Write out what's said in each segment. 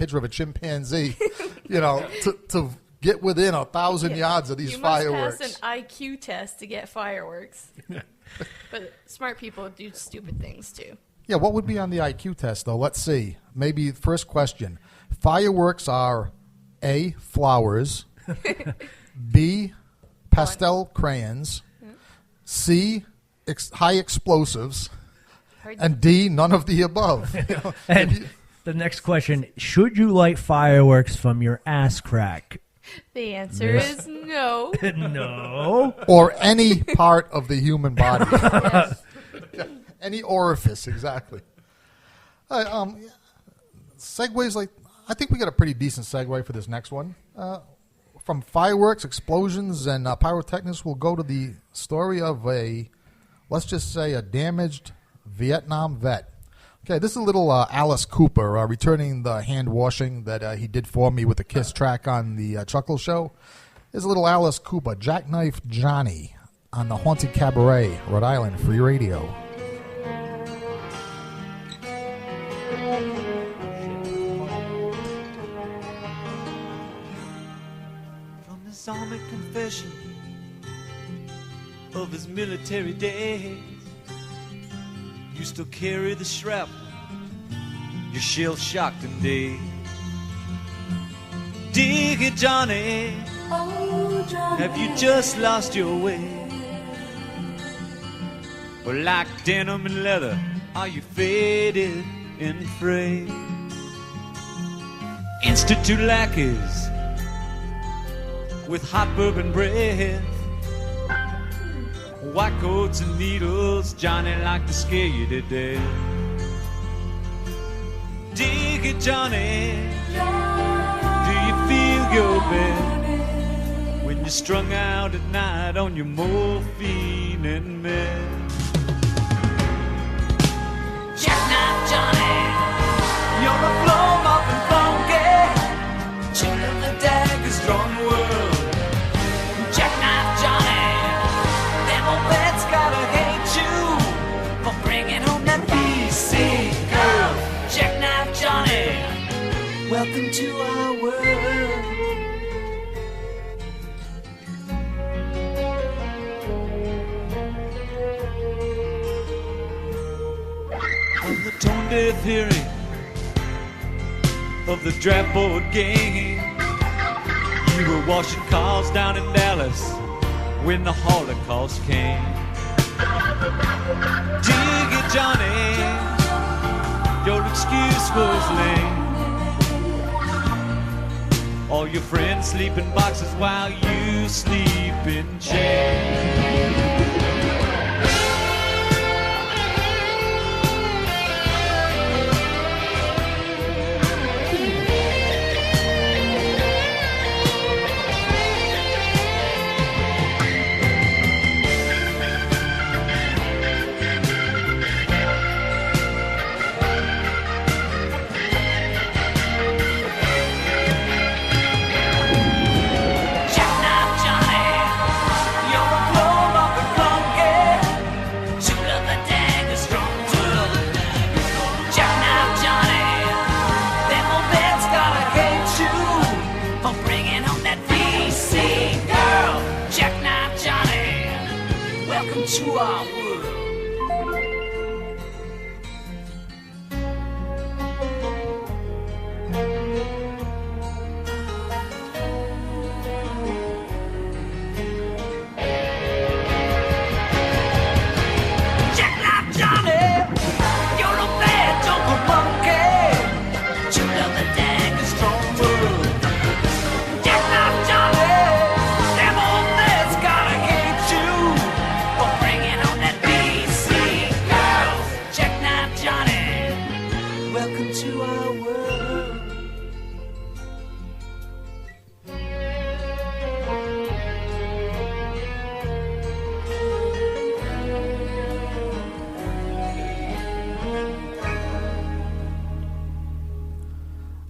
picture of a chimpanzee, to get within 1,000 yards of these fireworks. You must pass an IQ test to get fireworks. But smart people do stupid things, too. Yeah, what would be on the IQ test, though? Let's see. Maybe first question. Fireworks are A, flowers, B, pastel crayons, C, high explosives, and D, none of the above. And the next question, should you light fireworks from your ass crack? The answer is no. No. Or any part of the human body. Yes. Any orifice, exactly. Segues, I think we got a pretty decent segue for this next one. From fireworks, explosions, and pyrotechnics, we'll go to the story of let's just say, a damaged Vietnam vet. Okay, this is a little Alice Cooper returning the hand washing that he did for me with the Kiss track on the Chuckle Show. There's a little Alice Cooper, Jackknife Johnny, on the Haunted Cabaret, Rhode Island Free Radio. From his army confession of his military days, you still carry the shrapnel, you're shell-shocked and dazed. Dig it, Johnny. Oh, Johnny. Have you just lost your way? Or like denim and leather, are you faded and frayed? Institute lackeys with hot bourbon breath, white coats and needles, Johnny like to scare you to death. Dig it, Johnny. Do you feel your best when you're strung out at night on your morphine and meth? Jackknife Johnny, you're a blow-mopping funky, chill of the dagger's drawn world. Jackknife Johnny, them old vets gotta hate you for bringing home that PC girl. Jackknife Johnny, welcome to our world. On the tone-deaf hearing of the draft board game, you were washing cars down in Dallas when the Holocaust came. Dig it, Johnny, your excuse was lame. All your friends sleep in boxes while you sleep in chairs. To our world. Jackknife Johnny, you're a bad jungle monkey. You love the dang strong world. Jackknife Johnny, them old vets gotta hate you for bringing on that BC girl. Jackknife Johnny, welcome to our world.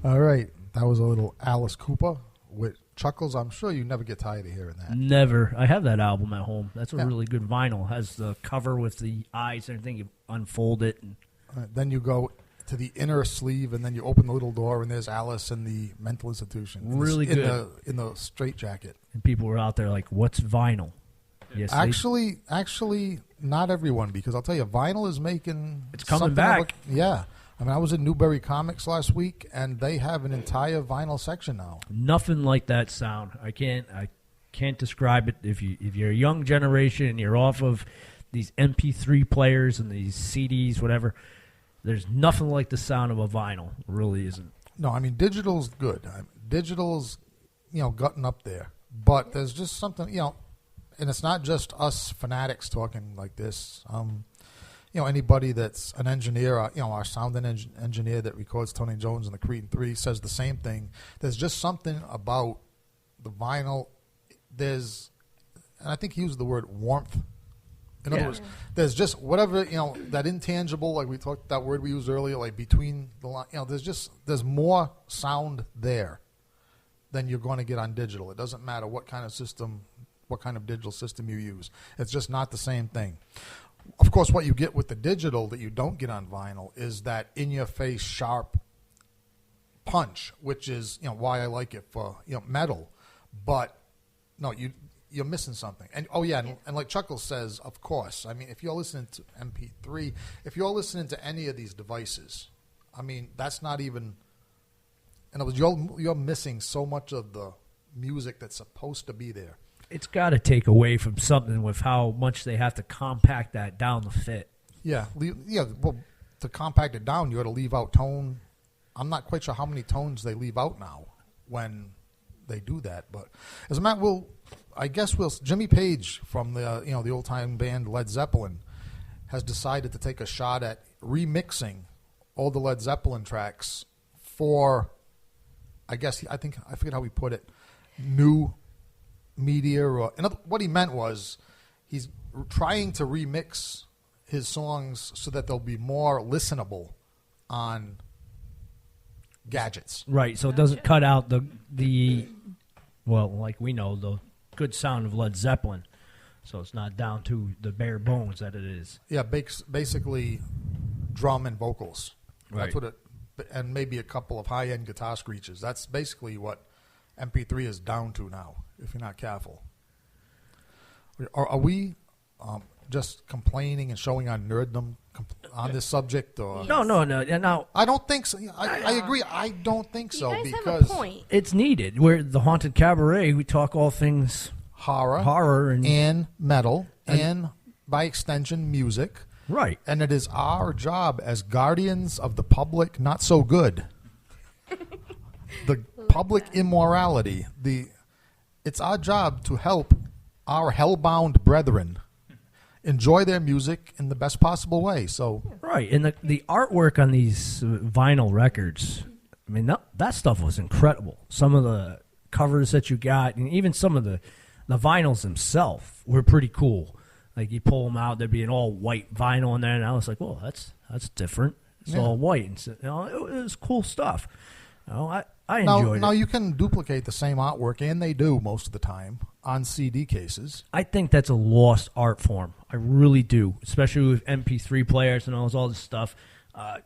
All right. That was a little Alice Cooper with Chuckles. I'm sure you never get tired of hearing that. Never. I have that album at home. That's a Yeah. really good vinyl. Has the cover with the eyes and everything. You unfold it. And Then you go to the inner sleeve, and then you open the little door, and there's Alice in the mental institution. Really good. In the straitjacket. And people were out there like, what's vinyl? Yes, Actually, not everyone, because I'll tell you, vinyl is making... It's coming something back. Yeah. I mean, I was in Newberry Comics last week, and they have an entire vinyl section now. Nothing like that sound. I can't describe it. If you're a young generation and you're off of these MP3 players and these CDs, whatever, there's nothing like the sound of a vinyl. It really isn't. No, I mean, digital's good. Digital's, gutting up there. But there's just something, and it's not just us fanatics talking like this. Anybody that's an engineer, our sound engineer that records Tony Jones and the Cretin 3 says the same thing. There's just something about the vinyl. And I think he used the word warmth. In other words, there's just whatever, that intangible, like we talked, that word we used earlier, like between the line, there's more sound there than you're going to get on digital. It doesn't matter what kind of digital system you use. It's just not the same thing. Of course, what you get with the digital that you don't get on vinyl is that in-your-face sharp punch, which is why I like it for metal. But no, you're missing something. And and like Chuckles says, of course. I mean, if you're listening to MP3, if you're listening to any of these devices, I mean, that's not even. In other words, you're missing so much of the music that's supposed to be there. It's got to take away from something with how much they have to compact that down to fit. Yeah. Well, to compact it down, you got to leave out tone. I'm not quite sure how many tones they leave out now when they do that. But as a matter, Jimmy Page from the old time band Led Zeppelin has decided to take a shot at remixing all the Led Zeppelin tracks for, I forget how he put it, new media. What he meant was he's trying to remix his songs so that they'll be more listenable on gadgets. Right, so it doesn't cut out the like we know, the good sound of Led Zeppelin. So it's not down to the bare bones that it is. Yeah, basically drum and vocals. Right. That's what it, and maybe a couple of high-end guitar screeches. That's basically what MP3 is down to now, if you're not careful. Are we just complaining and showing our nerddom on this subject? Or? No. Now, I don't think so. I agree. I don't think so. You guys because have a point. it's needed. We're the Haunted Cabaret. We talk all things horror and metal, and by extension, music. Right. And it is our job as guardians of the public not so good. The public immorality. It's our job to help our hellbound brethren enjoy their music in the best possible way. So right, and the artwork on these vinyl records, I mean, that stuff was incredible. Some of the covers that you got, and even some of the vinyls themselves were pretty cool. Like you pull them out, there'd be an all white vinyl in there, and I was like, "Well, that's different. It's all white." And so, it was cool stuff. I enjoyed it. Now you can duplicate the same artwork, and they do most of the time on CD cases. I think that's a lost art form. I really do, especially with MP3 players and all this stuff.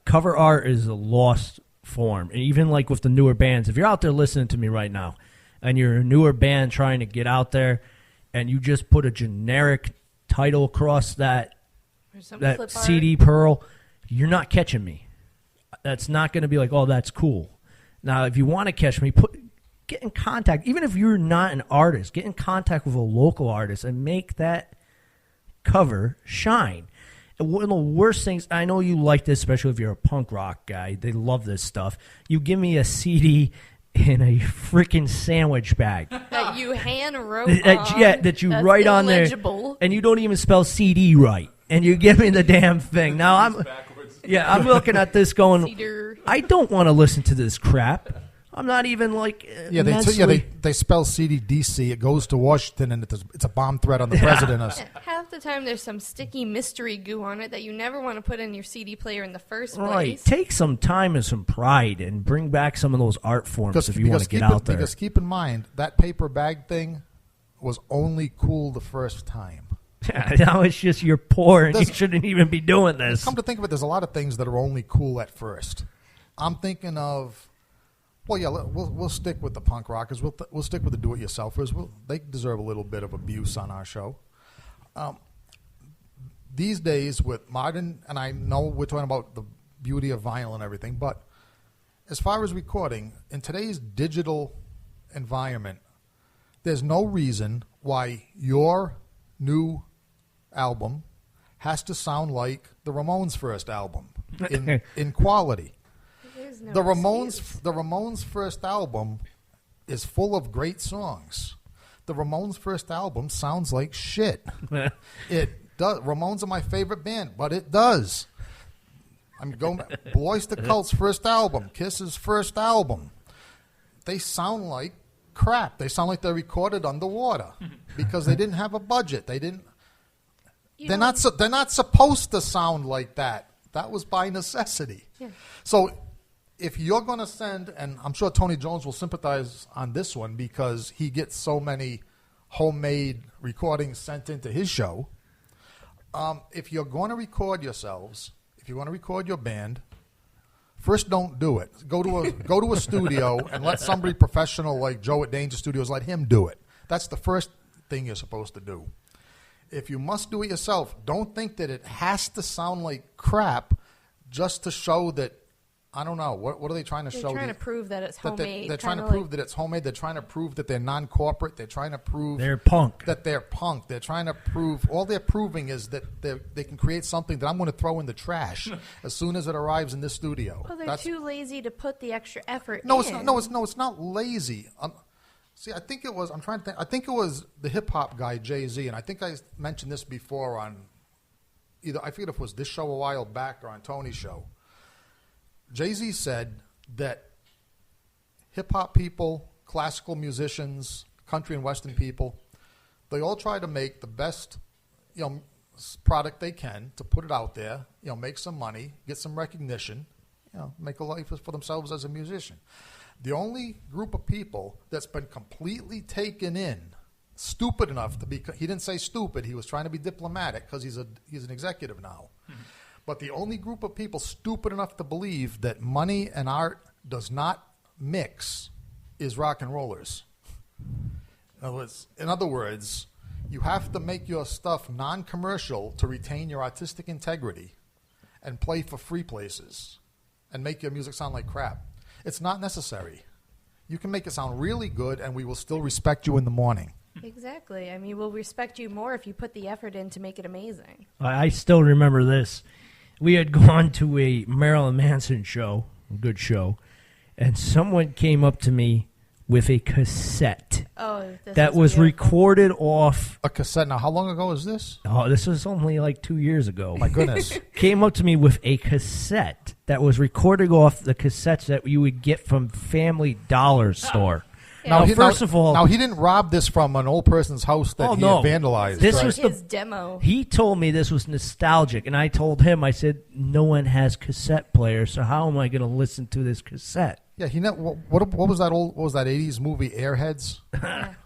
Cover art is a lost form, and even like with the newer bands. If you're out there listening to me right now, and you're a newer band trying to get out there, and you just put a generic title across that CD pearl, you're not catching me. That's not going to be like, oh, that's cool. Now, if you want to catch me, get in contact. Even if you're not an artist, get in contact with a local artist and make that cover shine. And one of the worst things, I know you like this, especially if you're a punk rock guy. They love this stuff. You give me a CD in a freaking sandwich bag. That you hand wrote that you write on there. And you don't even spell CD right. And you give me the damn thing. Now, I'm looking at this going, Cedar. I don't want to listen to this crap. I'm not even like they spell CDDC. It goes to Washington, and it's a bomb threat on the president. Half the time there's some sticky mystery goo on it that you never want to put in your CD player in the first place. Right. Take some time and some pride and bring back some of those art forms if you want to get out there. Because keep in mind, that paper bag thing was only cool the first time. Yeah, now it's just you're poor and you There's- shouldn't even be doing this. Come to think of it, there's a lot of things that are only cool at first. I'm thinking of, well, yeah, we'll stick with the punk rockers. We'll stick with the do-it-yourselfers. They deserve a little bit of abuse on our show. These days with modern, and I know we're talking about the beauty of vinyl and everything, but as far as recording, in today's digital environment, there's no reason why your new album has to sound like the Ramones' first album in quality. There's no The excuse. Ramones' first album is full of great songs. The Ramones' first album sounds like shit. It does. Ramones are my favorite band, but it does. I'm going Boys to Cult's first album, Kiss's first album. They sound like crap. They sound like they're recorded underwater because they didn't have a budget. They didn't. They're not supposed to sound like that. That was by necessity. Yeah. So if you're going to send, and I'm sure Tony Jones will sympathize on this one because he gets so many homemade recordings sent into his show. If you're going to record yourselves, if you want to record your band, first don't do it. Go to a studio and let somebody professional like Joe at Danger Studios, let him do it. That's the first thing you're supposed to do. If you must do it yourself, don't think that it has to sound like crap just to show that, I don't know, what are they trying to show? They're trying to prove that it's homemade. They're trying to kinda prove that it's homemade. They're trying to prove that they're non-corporate. They're trying to prove They're punk. that they're punk. They're trying to prove, all they're proving is that they can create something that I'm going to throw in the trash as soon as it arrives in this studio. Well, they're too lazy to put the extra effort No, in. it's not. It's not lazy. See, I think it was. I'm trying to think. I think it was the hip hop guy Jay-Z, and I think I mentioned this before on either, I forget if it was this show a while back or on Tony's show. Jay-Z said that hip hop people, classical musicians, country and western people, they all try to make the best, product they can to put it out there, make some money, get some recognition, make a life for themselves as a musician. The only group of people that's been completely taken in, stupid enough to be, he didn't say stupid, he was trying to be diplomatic because he's an executive now. Mm-hmm. But the only group of people stupid enough to believe that money and art does not mix is rock and rollers. In other words, you have to make your stuff non-commercial to retain your artistic integrity and play for free places and make your music sound like crap. It's not necessary. You can make it sound really good and we will still respect you in the morning. Exactly. I mean, we'll respect you more if you put the effort in to make it amazing. I still remember this. We had gone to a Marilyn Manson show, a good show, and someone came up to me with a cassette that was recorded off. A cassette. Now, how long ago was this? Oh, this was only like 2 years ago. My goodness. Came up to me with a cassette that was recorded off the cassettes that you would get from Family Dollar store. Yeah. Now, first of all, he didn't rob this from an old person's house that he had vandalized. This like was his demo. He told me this was nostalgic, and I told him, I said, no one has cassette players, so how am I going to listen to this cassette? Yeah, what was that old? What was that 80s movie Airheads?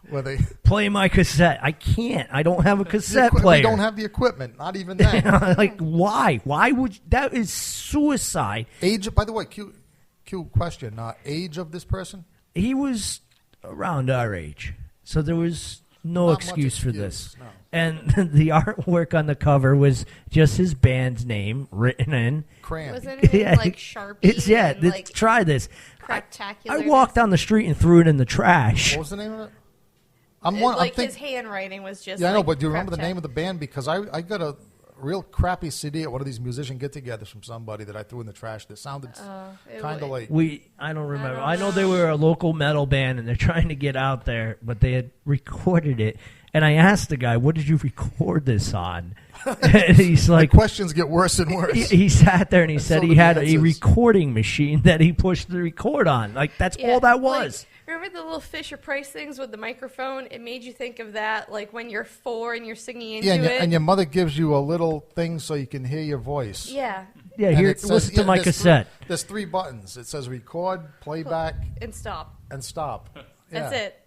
Where they play my cassette. I can't. I don't have a cassette player. We don't have the equipment. Not even that. Like, why? Why would that is suicide? Age. By the way, cute question. Age of this person? He was around our age, so there was no excuse for this. No. And the artwork on the cover was just his band's name written in crayon. Wasn't it like Sharpie? And try this. Craptacular. I walked down the street and threw it in the trash. What was the name of it? His handwriting was just. Yeah, I know, but do you remember the name of the band? Because I got a real crappy CD at one of these musician get-togethers from somebody that I threw in the trash that sounded kind of like. I don't remember. I know they were a local metal band and they're trying to get out there, but they had recorded it. And I asked the guy, "What did you record this on?" And he's like, the questions get worse and worse. He sat there and he said so he had answers. a recording machine that he pushed the record on. Like, that's all that was. Remember the little Fisher-Price things with the microphone? It made you think of that, like when you're 4 and you're singing into it. And your mother gives you a little thing so you can hear your voice. Yeah. Yeah, here, listen to my cassette. There's 3 buttons. It says record, playback, and stop. And stop. That's it.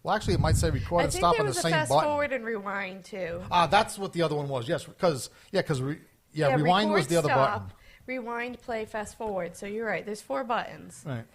Well, actually, it might say record I and think stop there on the was a same fast button. forward and rewind too. That's what the other one was. Yes, because rewind was record, the other stop, button. Rewind, play, fast forward. So you're right. There's 4 buttons. Right.